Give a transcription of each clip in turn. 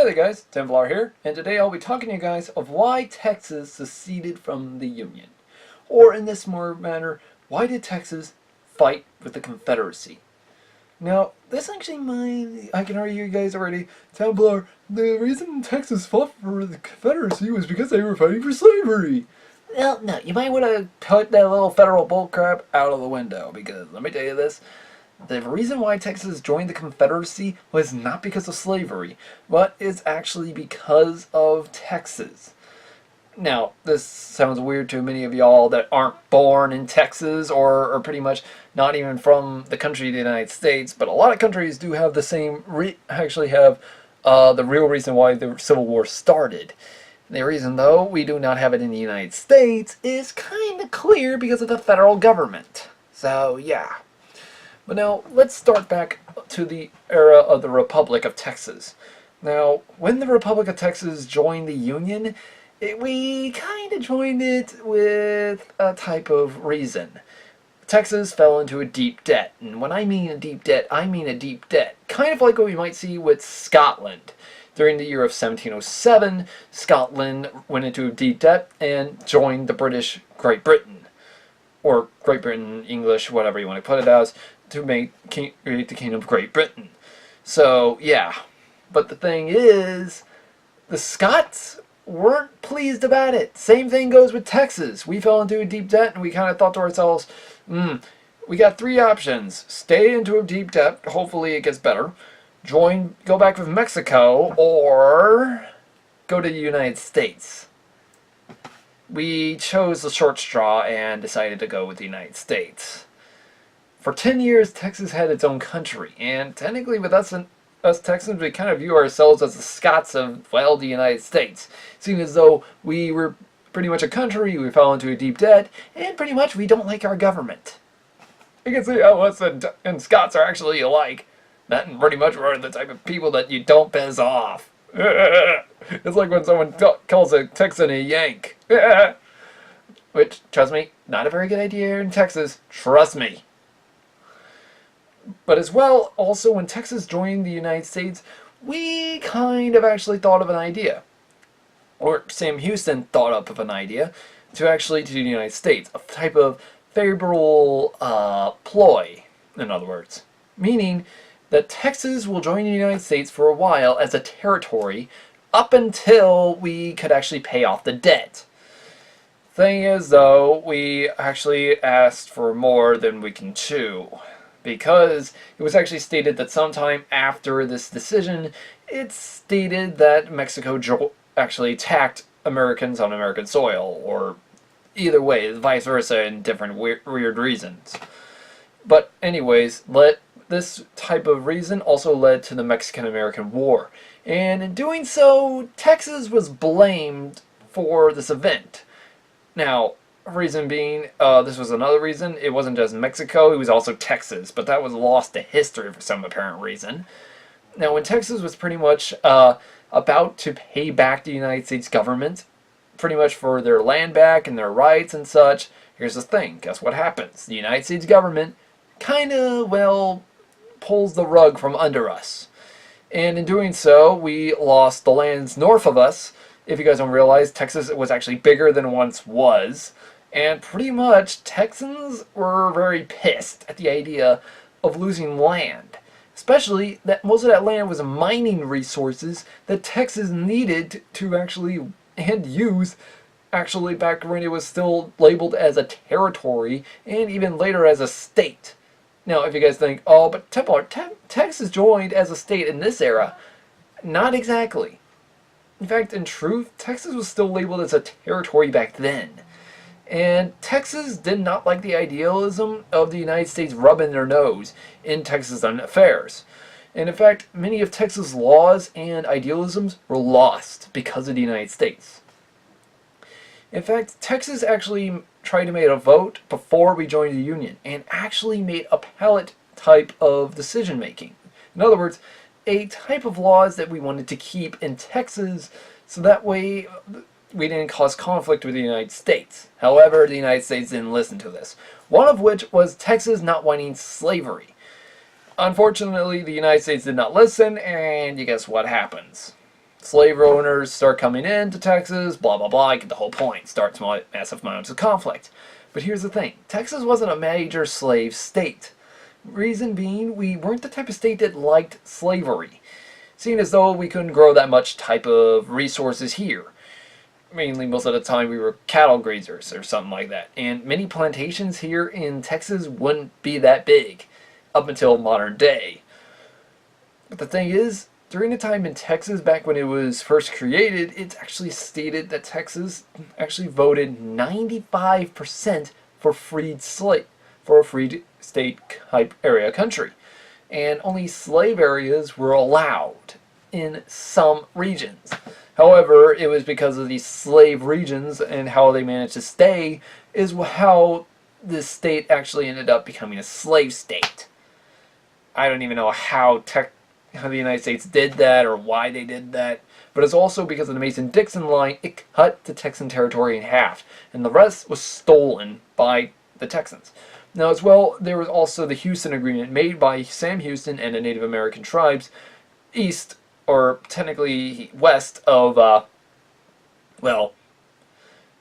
there guys, Templar here, and today I'll be talking to you guys of why Texas seceded from the Union. Or in this more manner, why did Texas fight with the Confederacy? Now, this actually I can argue you guys already, Templar, the reason Texas fought for the Confederacy was because they were fighting for slavery. Well, no, you might want to put that little federal bullcrap out of the window, because let me tell you this. The reason why Texas joined the Confederacy was not because of slavery, but it's actually because of Texas. Now, this sounds weird to many of y'all that aren't born in Texas or are pretty much not even from the country of the United States, but a lot of countries do have the same, actually have the real reason why the Civil War started. The reason, though, we do not have it in the United States is kind of clear because of the federal government. So, yeah. But now, let's start back to the era of the Republic of Texas. Now, when the Republic of Texas joined the Union, we kind of joined it with a type of reason. Texas fell into a deep debt, and when I mean a deep debt, I mean a deep debt. Kind of like what we might see with Scotland. During the year of 1707, Scotland went into a deep debt and joined the British Great Britain. Or Great Britain, English, whatever you want to put it as, to create the Kingdom of Great Britain. So, yeah. But the thing is, the Scots weren't pleased about it. Go goes with Texas. We fell into a deep debt, and we kind of thought to ourselves, we got three options. Stay into a deep debt, hopefully it gets better. Go back with Mexico, or go to the United States. We chose the short straw and decided to go with the United States. For 10 years, Texas had its own country, and technically with us Texans, we kind of view ourselves as the Scots of, well, the United States. Seeing as though we were pretty much a country, we fell into a deep debt, and pretty much we don't like our government. You can see how us and Scots are actually alike. That and pretty much we're the type of people that you don't piss off. It's like when someone calls a Texan a Yank. Which, trust me, not a very good idea in Texas. Trust me. But as well, also when Texas joined the United States, we kind of actually thought of an idea. Or Sam Houston thought up of an idea to the United States. A type of favorable ploy, in other words. Meaning that Texas will join the United States for a while as a territory up until we could actually pay off the debt. Thing is, though, we actually asked for more than we can chew. Because it was actually stated that sometime after this decision, it's stated that Mexico actually attacked Americans on American soil, or either way, vice versa in different weird reasons. But anyways, this type of reason also led to the Mexican-American War. And in doing so, Texas was blamed for this event. Now, reason being, this was another reason. It wasn't just Mexico, it was also Texas, but that was lost to history for some apparent reason. Now, when Texas was pretty much about to pay back the United States government, pretty much for their land back and their rights and such, here's the thing. Guess what happens? The United States government kind of, well, pulls the rug from under us. And in doing so, we lost the lands north of us. If you guys don't realize, Texas was actually bigger than it once was. And pretty much, Texans were very pissed at the idea of losing land. Especially that most of that land was mining resources that Texas needed to actually, and use, actually back when it was still labeled as a territory, and even later as a state. Now, if you guys think, oh, but Texas joined as a state in this era. Not exactly. In fact, in truth, Texas was still labeled as a territory back then. And Texas did not like the idealism of the United States rubbing their nose in Texas affairs. And in fact, many of Texas' laws and idealisms were lost because of the United States. In fact, Texas actually tried to make a vote before we joined the Union, and actually made a pallet type of decision making. In other words, a type of laws that we wanted to keep in Texas, so that way we didn't cause conflict with the United States. However, the United States didn't listen to this. One of which was Texas not wanting slavery. Unfortunately, the United States did not listen, and you guess what happens. slave owners start coming into Texas, blah, blah, blah. I get the whole point. Starts massive amounts of conflict. But here's the thing. Texas wasn't a major slave state. Reason being, we weren't the type of state that liked slavery. Seeing as though we couldn't grow that much type of resources here. Mainly, most of the time, we were cattle grazers or something like that. And many plantations here in Texas wouldn't be that big up until modern day. But the thing is, during the time in Texas, back when it was first created, it's actually stated that Texas actually voted 95% for for a freed state type area country. And only slave areas were allowed in some regions. However, it was because of these slave regions and how they managed to stay is how this state actually ended up becoming a slave state. I don't even know how the United States did that or why they did that, but it's also because of the Mason-Dixon line. It cut the Texan territory in half, and the rest was stolen by the Texans. Now, as well, there was also the Houston Agreement made by Sam Houston and the Native American tribes east, or technically west of,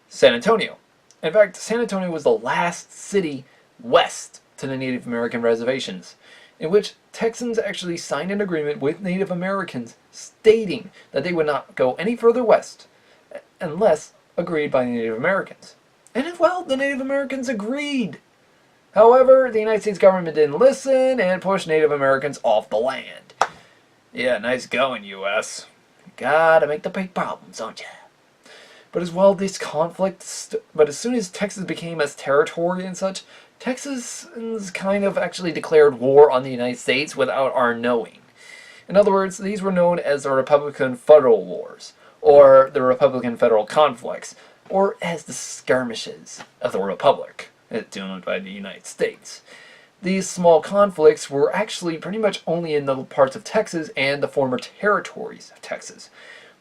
San Antonio. In fact, San Antonio was the last city west to the Native American reservations, in which Texans actually signed an agreement with Native Americans stating that they would not go any further west unless agreed by the Native Americans. And well, the Native Americans agreed. However, the United States government didn't listen and pushed Native Americans off the land. Yeah, nice going, U.S. Gotta make the big problems, don't you? But as well, this conflict, but as soon as Texas became a territory and such, Texans kind of actually declared war on the United States without our knowing. In other words, these were known as the Republican Federal Wars, or the Republican Federal Conflicts, or as the skirmishes of the Republic, doomed by the United States. These small conflicts were actually pretty much only in the parts of Texas and the former territories of Texas,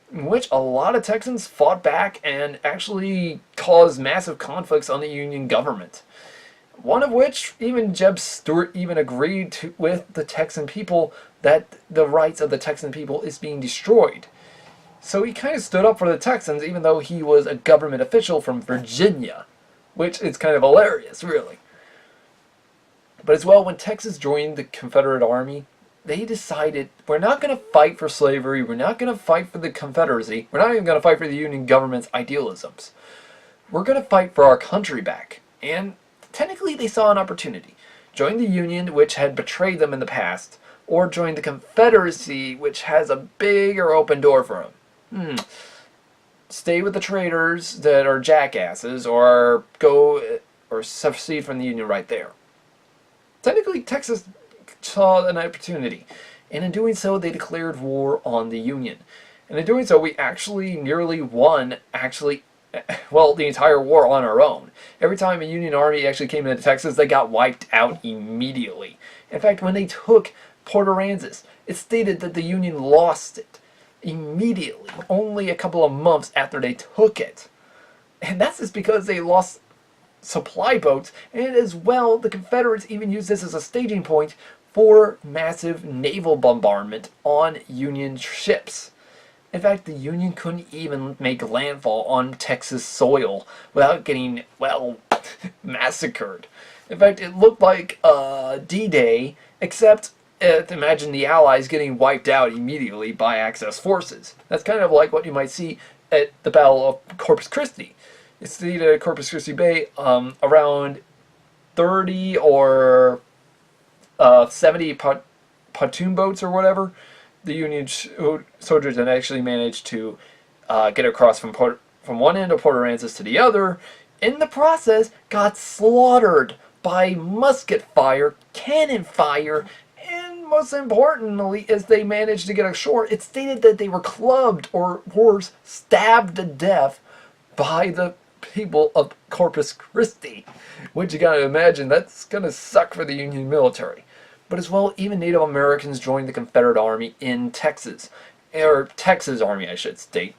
in which a lot of Texans fought back and actually caused massive conflicts on the Union government. One of which, even Jeb Stuart even agreed with the Texan people that the rights of the Texan people is being destroyed. So he kind of stood up for the Texans, even though he was a government official from Virginia, which is kind of hilarious, really. But as well, when Texas joined the Confederate Army, they decided, we're not going to fight for slavery, we're not going to fight for the Confederacy, we're not even going to fight for the Union government's idealisms. We're going to fight for our country back. And technically, they saw an opportunity. Join the Union, which had betrayed them in the past, or join the Confederacy, which has a bigger open door for them. Stay with the traitors that are jackasses, or go or secede from the Union right there. Technically, Texas saw an opportunity, and in doing so, they declared war on the Union. And in doing so, we actually nearly won, the entire war on our own. Every time a Union army actually came into Texas, they got wiped out immediately. In fact, when they took Port Aransas, it stated that the Union lost it immediately, only a couple of months after they took it. And that's just because they lost supply boats, and as well, the Confederates even used this as a staging point for massive naval bombardment on Union ships. In fact, the Union couldn't even make landfall on Texas soil without getting, massacred. In fact, it looked like D-Day, except imagine the Allies getting wiped out immediately by Axis forces. That's kind of like what you might see at the Battle of Corpus Christi. It's the Corpus Christi Bay, around 30 or 70 pontoon boats or whatever. The Union soldiers had actually managed to get across from one end of Port Aransas to the other. In the process, got slaughtered by musket fire, cannon fire, and most importantly, as they managed to get ashore, it stated that they were clubbed or worse, stabbed to death by the people of Corpus Christi, which you gotta imagine, that's gonna suck for the Union military. But as well, even Native Americans joined the Confederate Army in Texas, or Texas Army, I should state.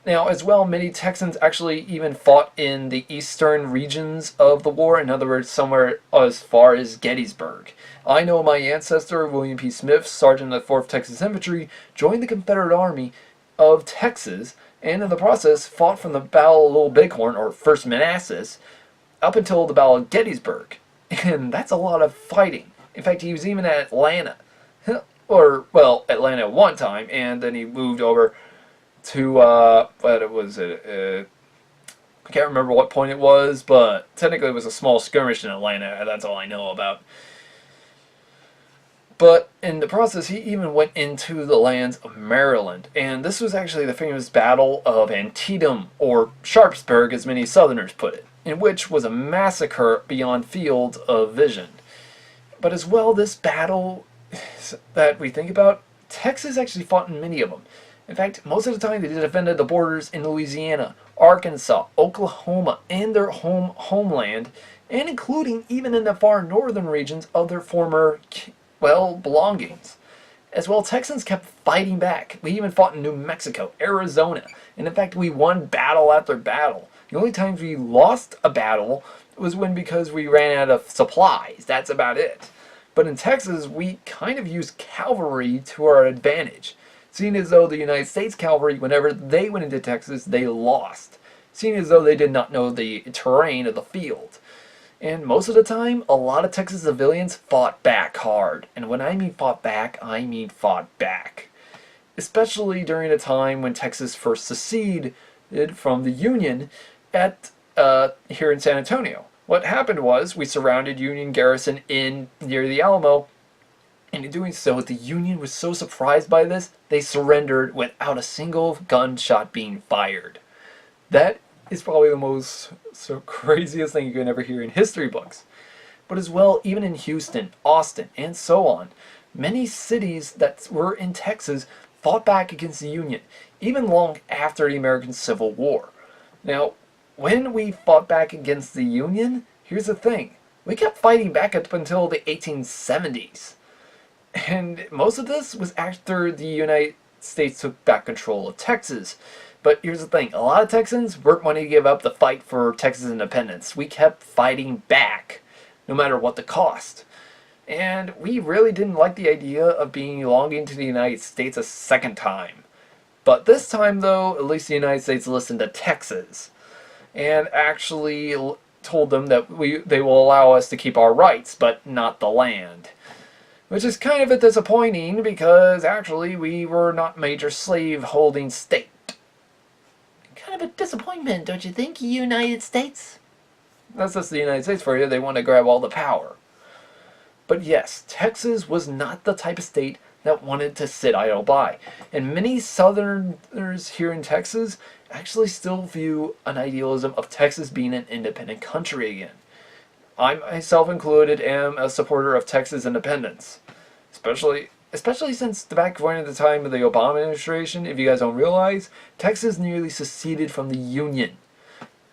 Now, as well, many Texans actually even fought in the eastern regions of the war, in other words, somewhere as far as Gettysburg. I know my ancestor, William P. Smith, Sergeant of the 4th Texas Infantry, joined the Confederate Army of Texas, and in the process fought from the Battle of Little Bighorn, or First Manassas, up until the Battle of Gettysburg. And that's a lot of fighting. In fact, he was even at Atlanta. Or, well, Atlanta at one time, and then he moved over to, what was it? I can't remember what point it was, but technically it was a small skirmish in Atlanta. That's all I know about. But in the process, he even went into the lands of Maryland. And this was actually the famous Battle of Antietam, or Sharpsburg, as many Southerners put it, in which was a massacre beyond field of vision. But as well, this battle that we think about, Texas actually fought in many of them. In fact, most of the time they defended the borders in Louisiana, Arkansas, Oklahoma, and their homeland, and including even in the far northern regions of their former, well, belongings. As well, Texans kept fighting back. We even fought in New Mexico, Arizona, and in fact we won battle after battle. The only times we lost a battle was because we ran out of supplies. That's about it. But in Texas, we kind of used cavalry to our advantage. Seeing as though the United States cavalry, whenever they went into Texas, they lost. Seeing as though they did not know the terrain of the field. And most of the time, a lot of Texas civilians fought back hard. And when I mean fought back, I mean fought back. Especially during a time when Texas first seceded from the Union here in San Antonio. What happened was we surrounded Union garrison near the Alamo, and in doing so, the Union was so surprised by this, they surrendered without a single gunshot being fired. That is probably the most craziest thing you can ever hear in history books. But as well, even in Houston, Austin, and so on, many cities that were in Texas fought back against the Union, even long after the American Civil War. Now, when we fought back against the Union, here's the thing. We kept fighting back up until the 1870s. And most of this was after the United States took back control of Texas. But here's the thing. A lot of Texans weren't wanting to give up the fight for Texas independence. We kept fighting back, no matter what the cost. And we really didn't like the idea of belonging to the United States a second time. But this time, though, at least the United States listened to Texas and actually told them that they will allow us to keep our rights, but not the land. Which is kind of a disappointing because actually we were not major slave-holding state. Kind of a disappointment, don't you think, United States? That's just the United States for you. They want to grab all the power. But yes, Texas was not the type of state that wanted to sit idle by. And many Southerners here in Texas actually still view an idealism of Texas being an independent country again. I myself included am a supporter of Texas independence. Especially since back when the time of the Obama administration, if you guys don't realize, Texas nearly seceded from the Union.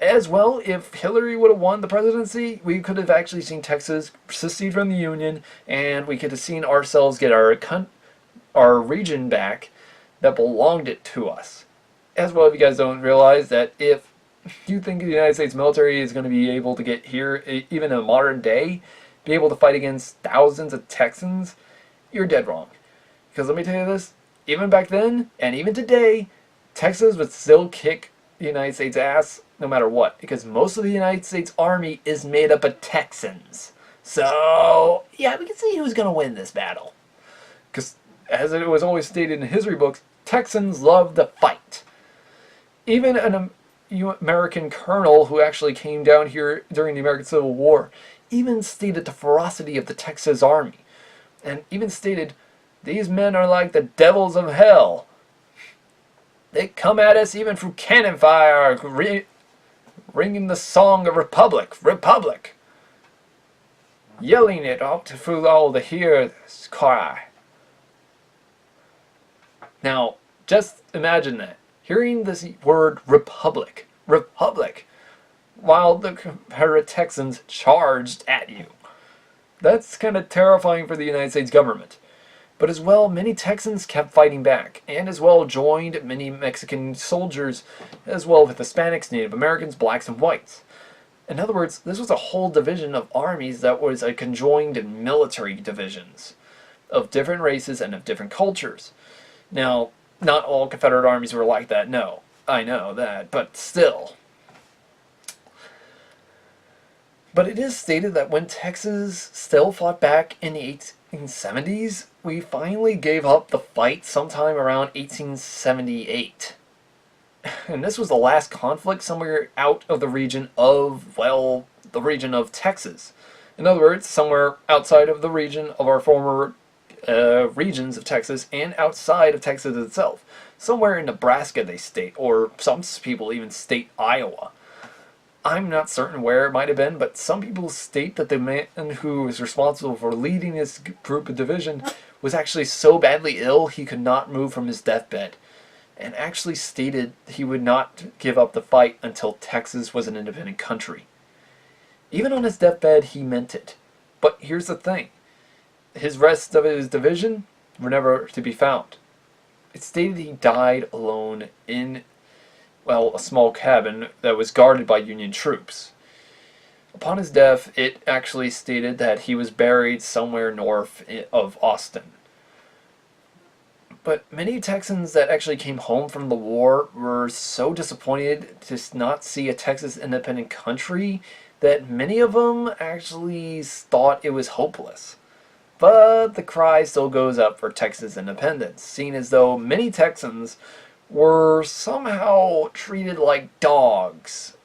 As well, if Hillary would have won the presidency, we could have actually seen Texas secede from the Union, and we could have seen ourselves get our region back that belonged to us. As well, if you guys don't realize that if you think the United States military is going to be able to get here, even in modern day, be able to fight against thousands of Texans, you're dead wrong. Because let me tell you this, even back then, and even today, Texas would still kick the United States' ass no matter what. Because most of the United States Army is made up of Texans. So, yeah, we can see who's going to win this battle. Because, as it was always stated in history books, Texans love to fight. Even an American colonel who actually came down here during the American Civil War even stated the ferocity of the Texas Army. And even stated, these men are like the devils of hell. They come at us even through cannon fire, ringing the song of Republic, Republic. Yelling it out through all to hear this cry. Now, just imagine that. Hearing this word Republic, Republic, while the Confederate Texans charged at you. That's kind of terrifying for the United States government. But as well, many Texans kept fighting back, and as well joined many Mexican soldiers, as well with Hispanics, Native Americans, blacks, and whites. In other words, this was a whole division of armies that was a conjoined military divisions of different races and of different cultures. Now, not all Confederate armies were like that, no. I know that, but still. But it is stated that when Texas still fought back in the 1870s, we finally gave up the fight sometime around 1878. And this was the last conflict somewhere out of the region of, well, the region of Texas. In other words, somewhere outside of the region of our former regions of Texas and outside of Texas itself. Somewhere in Nebraska, they state, or some people even state Iowa. I'm not certain where it might have been, but some people state that the man who was responsible for leading this group of division was actually so badly ill he could not move from his deathbed, and actually stated he would not give up the fight until Texas was an independent country. Even on his deathbed, he meant it. But here's the thing. His rest of his division were never to be found. It stated he died alone in, well, a small cabin that was guarded by Union troops. Upon his death, it actually stated that he was buried somewhere north of Austin. But many Texans that actually came home from the war were so disappointed to not see a Texas independent country that many of them actually thought it was hopeless. But the cry still goes up for Texas independence, seen as though many Texans were somehow treated like dogs,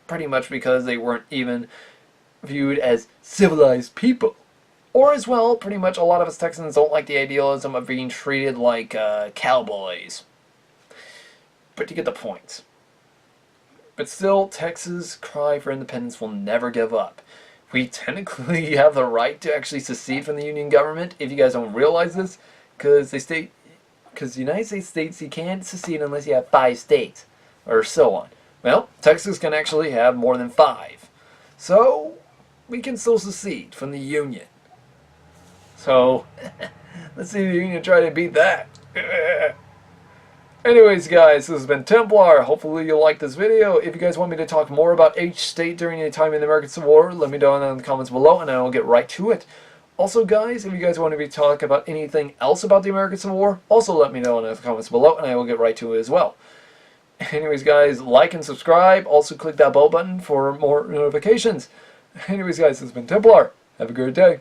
pretty much because they weren't even viewed as civilized people. Or as well, pretty much a lot of us Texans don't like the idealism of being treated like cowboys. But you get the point. But still, Texas' cry for independence will never give up. We technically have the right to actually secede from the Union government, if you guys don't realize this, because the United States states you can't secede unless you have 5 states, or so on. Well, Texas can actually have more than 5. So, we can still secede from the Union. So, let's see if the Union try to beat that. Anyways, guys, this has been Templar. Hopefully you liked this video. If you guys want me to talk more about each state during any time in the American Civil War, let me know in the comments below, and I will get right to it. Also, guys, if you guys want me to talk about anything else about the American Civil War, also let me know in the comments below, and I will get right to it as well. Anyways, guys, like and subscribe. Also, click that bell button for more notifications. Anyways, guys, this has been Templar. Have a great day.